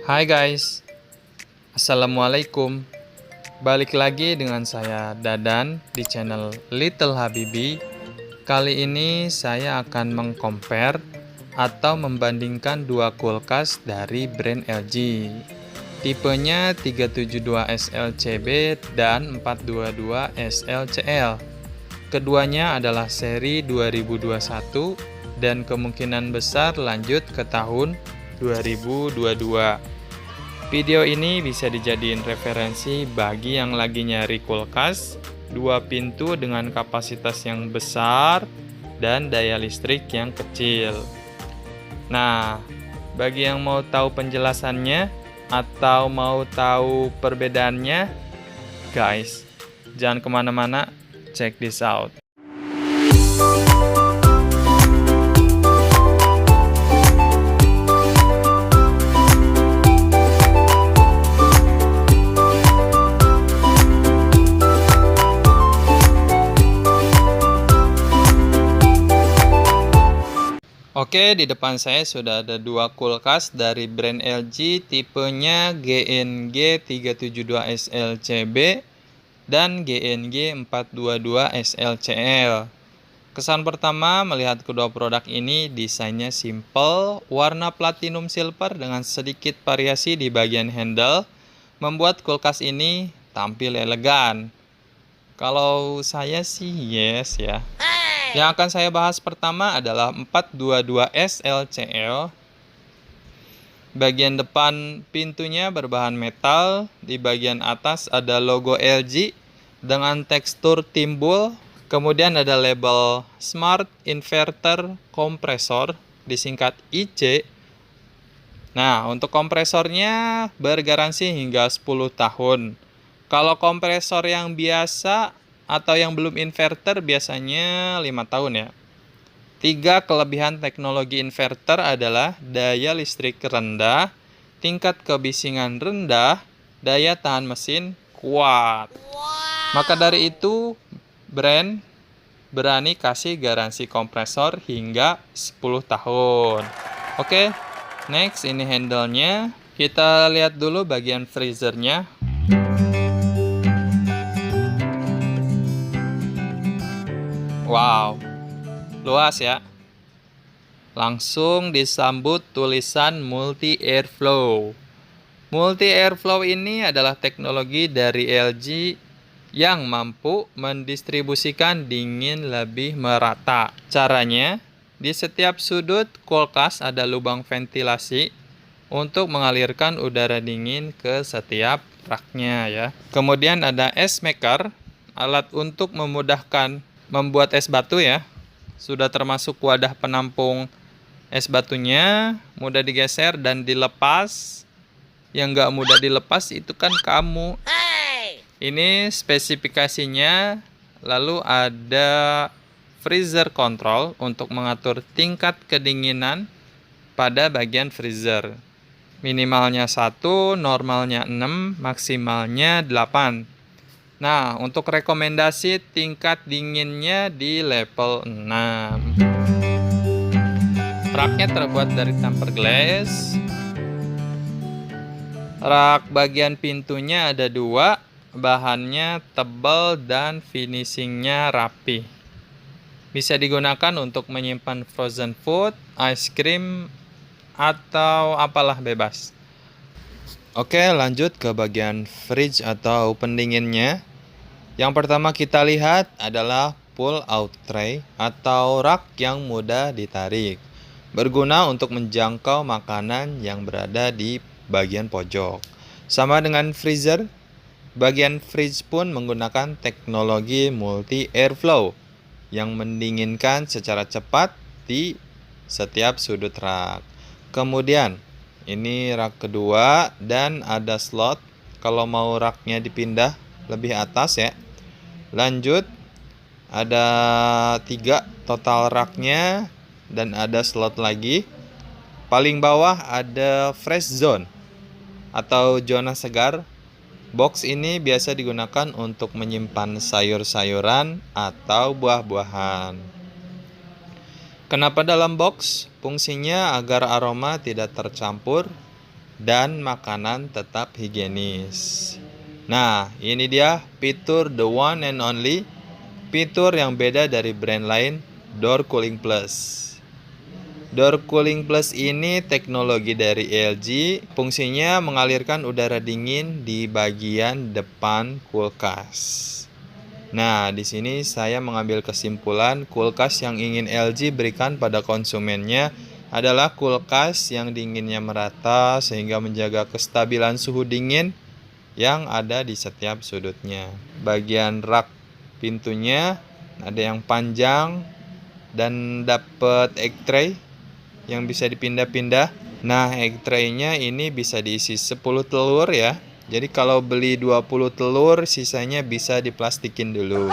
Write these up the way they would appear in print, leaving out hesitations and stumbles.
Hai guys, Assalamualaikum. Balik lagi dengan saya Dadan di channel Little Habibi. Kali ini saya akan mengcompare atau membandingkan dua kulkas dari brand LG. Tipenya 372 SLCB dan 422 SLCL. Keduanya adalah seri 2021 dan kemungkinan besar lanjut ke tahun 2022. Video ini bisa dijadiin referensi bagi yang lagi nyari kulkas 2 pintu dengan kapasitas yang besar dan daya listrik yang kecil. Nah, bagi yang mau tahu penjelasannya atau mau tahu perbedaannya, guys, jangan kemana-mana, check this out. Oke, di depan saya sudah ada dua kulkas dari brand LG, tipenya GNG 372 SLCB dan GNG 422 SLCL. Kesan pertama melihat kedua produk ini, desainnya simple, warna platinum silver dengan sedikit variasi di bagian handle, membuat kulkas ini tampil elegan. Kalau saya sih yes ya. Yang akan saya bahas pertama adalah 422 SLCL. Bagian depan pintunya berbahan metal, di bagian atas ada logo LG dengan tekstur timbul. Kemudian ada label Smart Inverter Compressor, disingkat IC. Nah, untuk kompresornya bergaransi hingga 10 tahun. Kalau kompresor yang biasa atau yang belum inverter biasanya 5 tahun ya. 3 kelebihan teknologi inverter adalah daya listrik rendah, tingkat kebisingan rendah, daya tahan mesin kuat. Maka dari itu, brand berani kasih garansi kompresor hingga 10 tahun. Oke, next ini handle-nya. Kita lihat dulu bagian freezernya. Wow, luas ya. Langsung disambut tulisan multi airflow. Multi airflow ini adalah teknologi dari LG yang mampu mendistribusikan dingin lebih merata. Caranya, di setiap sudut kulkas ada lubang ventilasi untuk mengalirkan udara dingin ke setiap raknya ya. Kemudian ada ice maker, alat untuk memudahkan membuat es batu ya. Sudah termasuk wadah penampung es batunya, mudah digeser dan dilepas. Yang nggak mudah dilepas itu kan kamu. Ini spesifikasinya. Lalu ada freezer control untuk mengatur tingkat kedinginan pada bagian freezer. Minimalnya 1, normalnya 6, maksimalnya 8. Nah, untuk rekomendasi tingkat dinginnya di level 6. Raknya terbuat dari tempered glass. Rak bagian pintunya ada 2, bahannya tebal dan finishingnya rapi. Bisa digunakan untuk menyimpan frozen food, ice cream, atau apalah bebas. Oke, lanjut ke bagian fridge atau pendinginnya. Yang pertama kita lihat adalah pull out tray atau rak yang mudah ditarik. Berguna untuk menjangkau makanan yang berada di bagian pojok. Sama dengan freezer, bagian fridge pun menggunakan teknologi multi airflow yang mendinginkan secara cepat di setiap sudut rak. Kemudian ini rak kedua dan ada slot kalau mau raknya dipindah lebih atas ya. Lanjut, ada 3 total raknya dan ada slot lagi. Paling bawah ada fresh zone atau zona segar. Box ini biasa digunakan untuk menyimpan sayur-sayuran atau buah-buahan. Kenapa dalam box? Fungsinya agar aroma tidak tercampur dan makanan tetap higienis. Nah, ini dia fitur the one and only, fitur yang beda dari brand lain, Door Cooling Plus. Door Cooling Plus ini teknologi dari LG, fungsinya mengalirkan udara dingin di bagian depan kulkas. Nah, di sini saya mengambil kesimpulan kulkas yang ingin LG berikan pada konsumennya adalah kulkas yang dinginnya merata sehingga menjaga kestabilan suhu dingin yang ada di setiap sudutnya. Bagian rak pintunya ada yang panjang dan dapat egg tray yang bisa dipindah-pindah. Nah, egg tray-nya ini bisa diisi 10 telur ya. Jadi kalau beli 20 telur, sisanya bisa diplastikin dulu.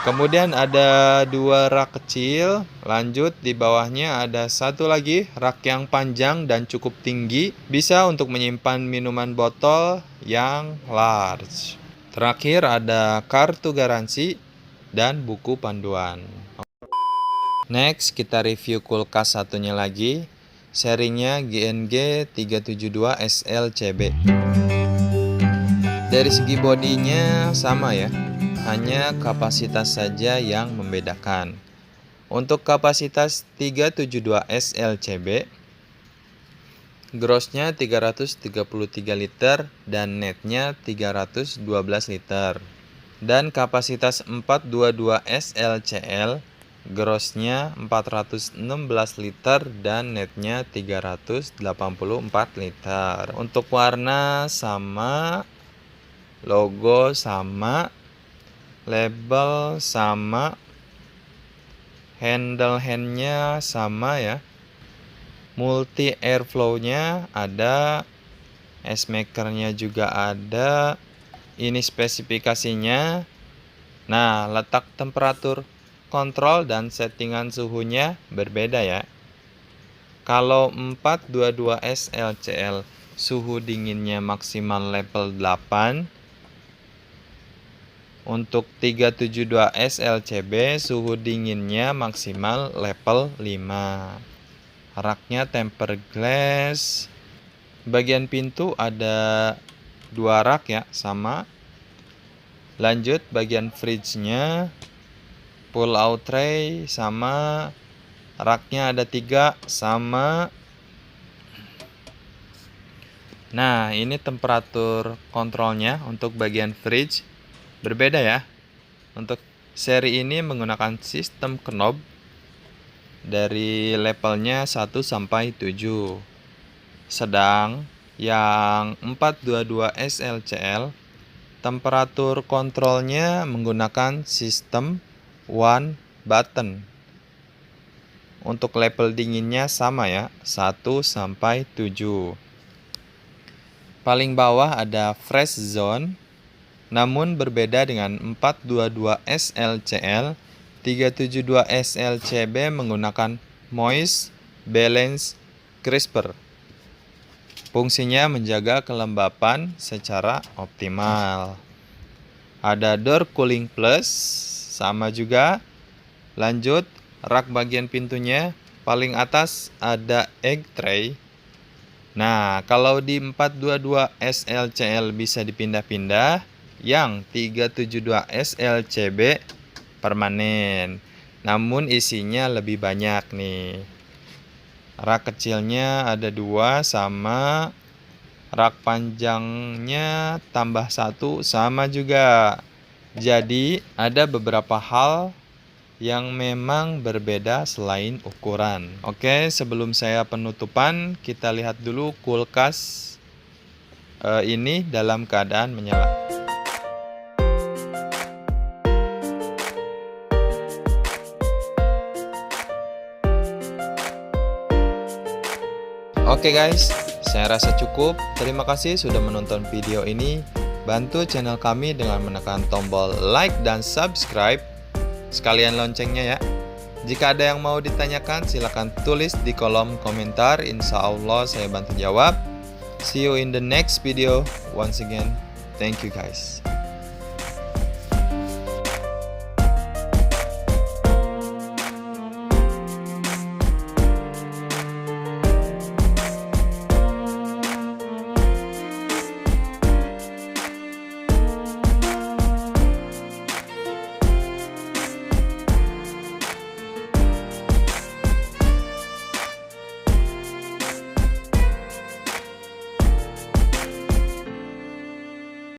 Kemudian ada 2 rak kecil. Lanjut di bawahnya ada satu lagi rak yang panjang dan cukup tinggi, bisa untuk menyimpan minuman botol yang large. Terakhir ada kartu garansi dan buku panduan. Next, kita review kulkas satunya lagi. Serinya GNG 372 SLCB. Dari segi bodinya sama ya, hanya kapasitas saja yang membedakan. Untuk kapasitas 372 SLCB, grossnya 333 liter dan netnya 312 liter. Dan kapasitas 422 SLCL, grossnya 416 liter dan netnya 384 liter. Untuk warna sama, logo sama, label sama, handle-handnya sama ya. Multi airflow-nya ada, ice maker-nya juga ada. Ini spesifikasinya. Nah, letak temperatur kontrol dan settingan suhunya berbeda ya. Kalau 422 SLCL suhu dinginnya maksimal level 8. Untuk 372 SLCB suhu dinginnya maksimal level 5. Raknya tempered glass. Bagian pintu ada 2 rak ya, sama. Lanjut bagian fridge-nya, pull out tray sama, raknya ada 3 sama. Nah, ini temperatur kontrolnya untuk bagian fridge berbeda ya. Untuk seri ini menggunakan sistem knob dari levelnya 1 sampai 7. Sedang yang 422 SLCL temperatur kontrolnya menggunakan sistem one button. Untuk level dinginnya sama ya, 1 sampai 7. Paling bawah ada fresh zone, namun berbeda dengan 422 SLCL. 372 SLCB menggunakan moist balance crisper. Fungsinya menjaga kelembapan secara optimal. Ada Door Cooling Plus, sama juga. Lanjut, rak bagian pintunya paling atas ada egg tray. Nah, kalau di 422 SLCL bisa dipindah-pindah, yang 372 SLCB permanen. Namun isinya lebih banyak nih. Rak kecilnya ada 2 sama, rak panjangnya tambah 1 sama juga. Jadi ada beberapa hal yang memang berbeda selain ukuran. Oke, sebelum saya penutupan, kita lihat dulu kulkas ini dalam keadaan menyala. Oke guys, saya rasa cukup. Terima kasih sudah menonton video ini. Bantu channel kami dengan menekan tombol like dan subscribe. Sekalian loncengnya ya. Jika ada yang mau ditanyakan, silakan tulis di kolom komentar. Insya Allah saya bantu jawab. See you in the next video. Once again, thank you guys.